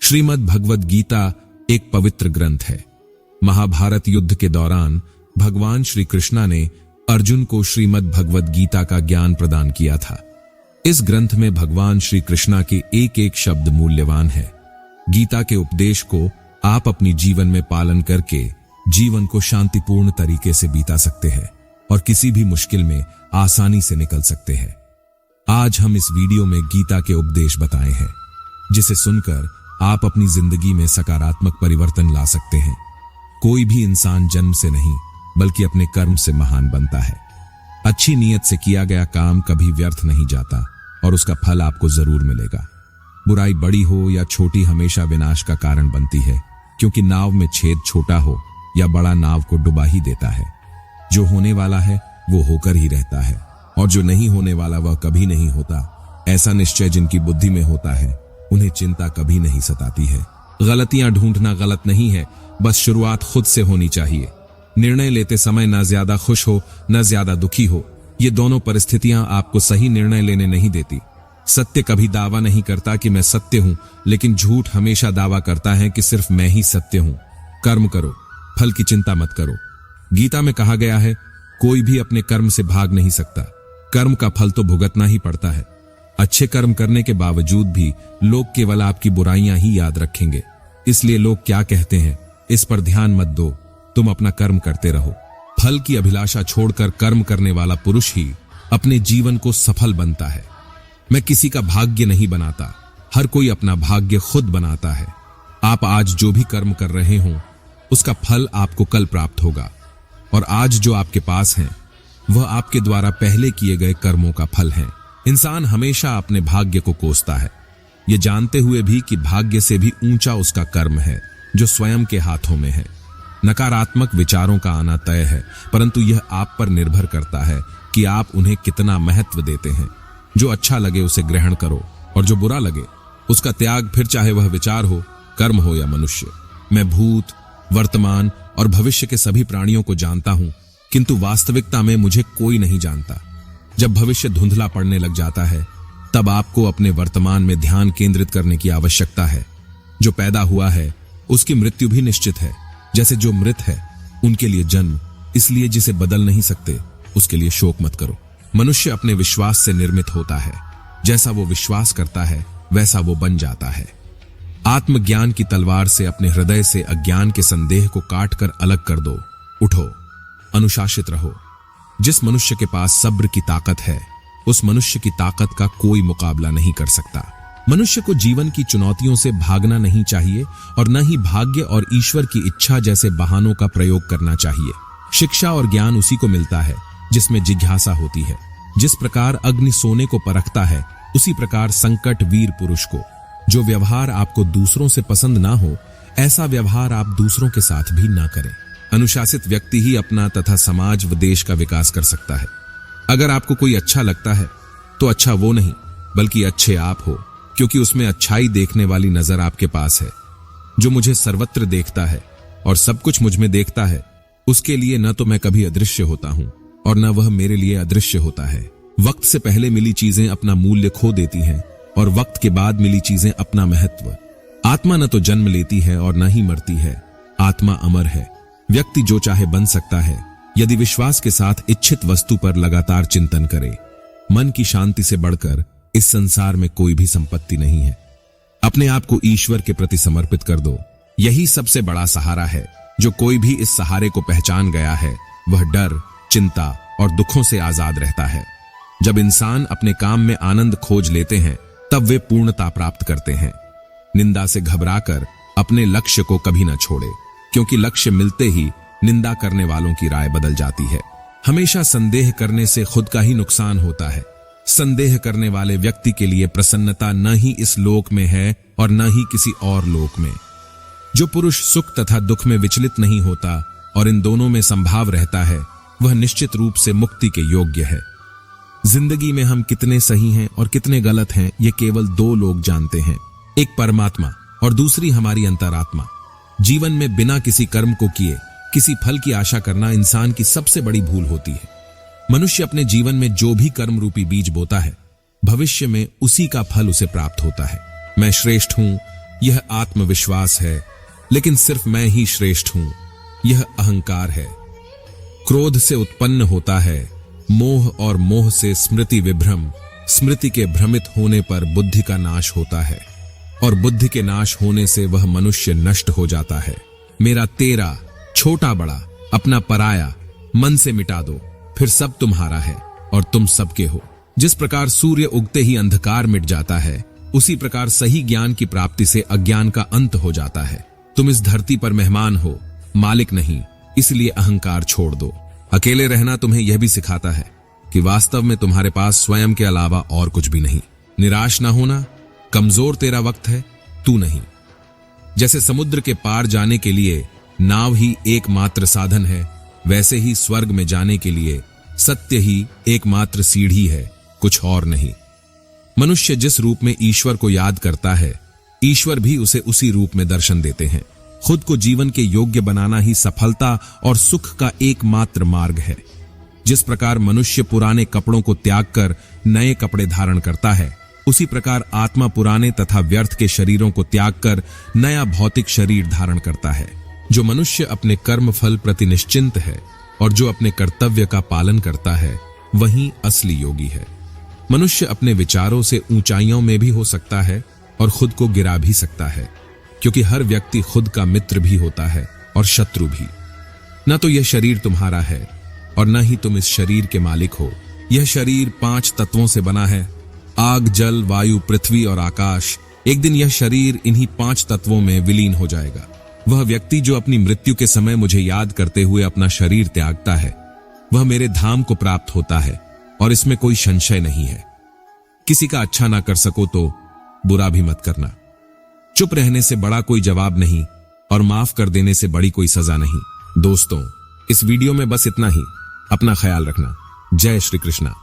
श्रीमद् भगवद गीता एक पवित्र ग्रंथ है। महाभारत युद्ध के दौरान भगवान श्री कृष्णा ने अर्जुन को श्रीमद् भगवद गीता का ज्ञान प्रदान किया था। इस ग्रंथ में भगवान श्री कृष्णा के एक एक शब्द मूल्यवान है। गीता के उपदेश को आप अपनी जीवन में पालन करके जीवन को शांतिपूर्ण तरीके से बीता सकते हैं और किसी भी मुश्किल में आसानी से निकल सकते हैं। आज हम इस वीडियो में गीता के उपदेश बताए हैं, जिसे सुनकर आप अपनी जिंदगी में सकारात्मक परिवर्तन ला सकते हैं। कोई भी इंसान जन्म से नहीं बल्कि अपने कर्म से महान बनता है। अच्छी नीयत से किया गया काम कभी व्यर्थ नहीं जाता और उसका फल आपको जरूर मिलेगा। बुराई बड़ी हो या छोटी हमेशा विनाश का कारण बनती है, क्योंकि नाव में छेद छोटा हो या बड़ा नाव को डुबा ही देता है। जो होने वाला है वो होकर ही रहता है और जो नहीं होने वाला वह कभी नहीं होता। ऐसा निश्चय जिनकी बुद्धि में होता है उन्हें चिंता कभी नहीं सताती है। गलतियां ढूंढना गलत नहीं है, बस शुरुआत खुद से होनी चाहिए। निर्णय लेते समय न ज्यादा खुश हो न ज्यादा दुखी हो, ये दोनों परिस्थितियां आपको सही निर्णय लेने नहीं देती। सत्य कभी दावा नहीं करता कि मैं सत्य हूं, लेकिन झूठ हमेशा दावा करता है कि सिर्फ मैं ही सत्य हूं। कर्म करो, फल की चिंता मत करो। गीता में कहा गया है, कोई भी अपने कर्म से भाग नहीं सकता। कर्म का फल तो भुगतना ही पड़ता है। अच्छे कर्म करने के बावजूद भी लोग केवल आपकी बुराइयां ही याद रखेंगे। इसलिए लोग क्या कहते हैं इस पर ध्यान मत दो, तुम अपना कर्म करते रहो। फल की अभिलाषा छोड़कर कर्म करने वाला पुरुष ही अपने जीवन को सफल बनता है। मैं किसी का भाग्य नहीं बनाता, हर कोई अपना भाग्य खुद बनाता है। आप आज जो भी कर्म कर रहे हो उसका फल आपको कल प्राप्त होगा, और आज जो आपके पास है वह आपके द्वारा पहले किए गए कर्मों का फल है। इंसान हमेशा अपने भाग्य को कोसता है, ये जानते हुए भी कि भाग्य से भी ऊंचा उसका कर्म है जो स्वयं के हाथों में है। नकारात्मक विचारों का आना तय है, परंतु यह आप पर निर्भर करता है कि आप उन्हें कितना महत्व देते हैं। जो अच्छा लगे उसे ग्रहण करो और जो बुरा लगे उसका त्याग, फिर चाहे वह विचार हो, कर्म हो या मनुष्य। मैं भूत, वर्तमान और भविष्य के सभी प्राणियों को जानता हूं, किंतु वास्तविकता में मुझे कोई नहीं जानता। जब भविष्य धुंधला पड़ने लग जाता है तब आपको अपने वर्तमान में ध्यान केंद्रित करने की आवश्यकता है। जो पैदा हुआ है उसकी मृत्यु भी निश्चित है, जैसे जो मृत है उनके लिए जन्म। इसलिए जिसे बदल नहीं सकते उसके लिए शोक मत करो। मनुष्य अपने विश्वास से निर्मित होता है, जैसा वो विश्वास करता है वैसा वो बन जाता है। आत्मज्ञान की तलवार से अपने हृदय से अज्ञान के संदेह को काट कर अलग कर दो। उठो, अनुशासित रहो। जिस मनुष्य के पास सब्र की ताकत है उस मनुष्य की ताकत का कोई मुकाबला नहीं कर सकता। मनुष्य को जीवन की चुनौतियों से भागना नहीं चाहिए और न ही भाग्य और ईश्वर की इच्छा जैसे बहानों का प्रयोग करना चाहिए। शिक्षा और ज्ञान उसी को मिलता है जिसमें जिज्ञासा होती है। जिस प्रकार अग्नि सोने को परखता है, उसी प्रकार संकट वीर पुरुष को। जो व्यवहार आपको दूसरों से पसंद ना हो, ऐसा व्यवहार आप दूसरों के साथ भी ना करें। अनुशासित व्यक्ति ही अपना तथा समाज व देश का विकास कर सकता है। अगर आपको कोई अच्छा लगता है तो अच्छा वो नहीं बल्कि अच्छे आप हो, क्योंकि उसमें अच्छाई देखने वाली नजर आपके पास है। जो मुझे सर्वत्र देखता है और सब कुछ मुझ में देखता है, उसके लिए न तो मैं कभी अदृश्य होता हूं और न वह मेरे लिए अदृश्य होता है। वक्त से पहले मिली चीजें अपना मूल्य खो देती हैं और वक्त के बाद मिली चीजें अपना महत्व। आत्मा न तो जन्म लेती है और न ही मरती है, आत्मा अमर है। व्यक्ति जो चाहे बन सकता है यदि विश्वास के साथ इच्छित वस्तु पर लगातार चिंतन करे। मन की शांति से बढ़कर इस संसार में कोई भी संपत्ति नहीं है। अपने आप को ईश्वर के प्रति समर्पित कर दो, यही सबसे बड़ा सहारा है। जो कोई भी इस सहारे को पहचान गया है वह डर, चिंता और दुखों से आजाद रहता है। जब इंसान अपने काम में आनंद खोज लेते हैं तब वे पूर्णता प्राप्त करते हैं। निंदा से घबराकर अपने लक्ष्य को कभी न छोड़े, क्योंकि लक्ष्य मिलते ही निंदा करने वालों की राय बदल जाती है। हमेशा संदेह करने से खुद का ही नुकसान होता है। संदेह करने वाले व्यक्ति के लिए प्रसन्नता न ही इस लोक में है और न ही किसी और लोक में। जो पुरुष सुख तथा दुख में विचलित नहीं होता और इन दोनों में संभाव रहता है, वह निश्चित रूप से मुक्ति के योग्य है। जिंदगी में हम कितने सही हैं और कितने गलत हैं ये केवल दो लोग जानते हैं, एक परमात्मा और दूसरी हमारी अंतरात्मा। जीवन में बिना किसी कर्म को किए किसी फल की आशा करना इंसान की सबसे बड़ी भूल होती है। मनुष्य अपने जीवन में जो भी कर्म रूपी बीज बोता है, भविष्य में उसी का फल उसे प्राप्त होता है। मैं श्रेष्ठ हूं, यह आत्मविश्वास है, लेकिन सिर्फ मैं ही श्रेष्ठ हूं, यह अहंकार है। क्रोध से उत्पन्न होता है मोह, और मोह से स्मृति विभ्रम, स्मृति के भ्रमित होने पर बुद्धि का नाश होता है, और बुद्धि के नाश होने से वह मनुष्य नष्ट हो जाता है। मेरा तेरा, छोटा बड़ा, अपना पराया मन से मिटा दो, फिर सब तुम्हारा है और तुम सबके हो। जिस प्रकार सूर्य उगते ही अंधकार मिट जाता है, उसी प्रकार सही ज्ञान की प्राप्ति से अज्ञान का अंत हो जाता है। तुम इस धरती पर मेहमान हो, मालिक नहीं, इसलिए अहंकार छोड़ दो। अकेले रहना तुम्हें यह भी सिखाता है कि वास्तव में तुम्हारे पास स्वयं के अलावा और कुछ भी नहीं। निराश ना होना, कमजोर तेरा वक्त है, तू नहीं। जैसे समुद्र के पार जाने के लिए नाव ही एकमात्र साधन है, वैसे ही स्वर्ग में जाने के लिए सत्य ही एकमात्र सीढ़ी है, कुछ और नहीं। मनुष्य जिस रूप में ईश्वर को याद करता है, ईश्वर भी उसे उसी रूप में दर्शन देते हैं। खुद को जीवन के योग्य बनाना ही सफलता और सुख का एकमात्र मार्ग है। जिस प्रकार मनुष्य पुराने कपड़ों को त्याग कर नए कपड़े धारण करता है, उसी प्रकार आत्मा पुराने तथा व्यर्थ के शरीरों को त्याग कर नया भौतिक शरीर धारण करता है। जो मनुष्य अपने कर्म फल प्रति निश्चिंत है और जो अपने कर्तव्य का पालन करता है, वही असली योगी है। मनुष्य अपने विचारों से ऊंचाइयों में भी हो सकता है और खुद को गिरा भी सकता है, क्योंकि हर व्यक्ति खुद का मित्र भी होता है और शत्रु भी। न तो यह शरीर तुम्हारा है और न ही तुम इस शरीर के मालिक हो। यह शरीर 5 तत्वों से बना है, आग, जल, वायु, पृथ्वी और आकाश। एक दिन यह शरीर इन्हीं 5 तत्वों में विलीन हो जाएगा। वह व्यक्ति जो अपनी मृत्यु के समय मुझे याद करते हुए अपना शरीर त्यागता है, वह मेरे धाम को प्राप्त होता है, और इसमें कोई संशय नहीं है। किसी का अच्छा ना कर सको तो बुरा भी मत करना। चुप रहने से बड़ा कोई जवाब नहीं, और माफ कर देने से बड़ी कोई सजा नहीं। दोस्तों, इस वीडियो में बस इतना ही। अपना ख्याल रखना। जय श्री कृष्णा।